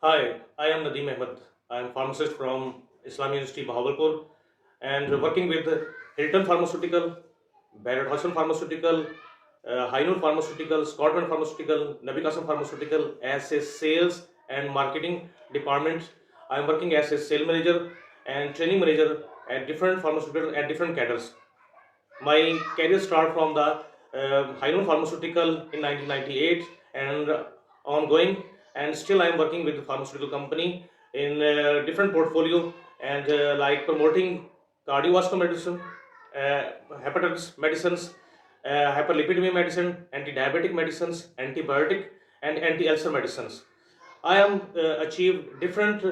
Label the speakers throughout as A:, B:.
A: Hi, I am Nadeem Ahmed. I am pharmacist from Islam University, Bahawalpur, and working with Hilton Pharmaceutical, Barrett Hostel Pharmaceutical, Hainur Pharmaceutical, Scotland Pharmaceutical, Nabi Qasim Pharmaceutical as a sales and marketing department. I am working as a sales manager and training manager at different pharmaceutical at different cadres. My career started from the Hainun Pharmaceutical in 1998 and ongoing, and still I am working with the pharmaceutical company in different portfolio and like promoting cardiovascular medicine, uh, hepatitis medicines, hyperlipidemia medicine, anti-diabetic medicines, antibiotic, and anti-ulcer medicines. I am achieved different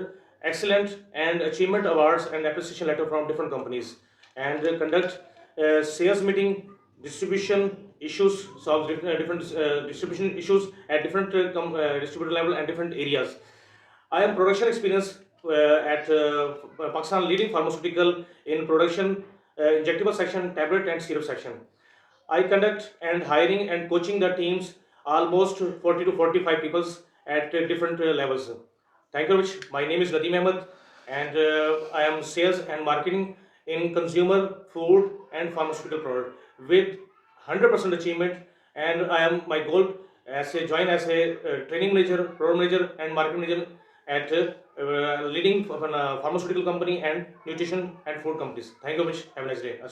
A: excellent and achievement awards and appreciation letter from different companies and conduct sales meeting, distribution issues, solve different distribution issues at different distributor level and different areas. I am production experience at Pakistan leading pharmaceutical in production, injectable section, tablet and syrup section. I conduct and hiring and coaching the teams almost 40 to 45 people at different levels. Thank you very much. My name is Nadeem Ahmed and I am sales and marketing in consumer, food and pharmaceutical product with 100% achievement, and I am my goal as a join as a training manager, program manager and marketing manager at leading pharmaceutical company and nutrition and food companies. Thank you very much. Have a nice day.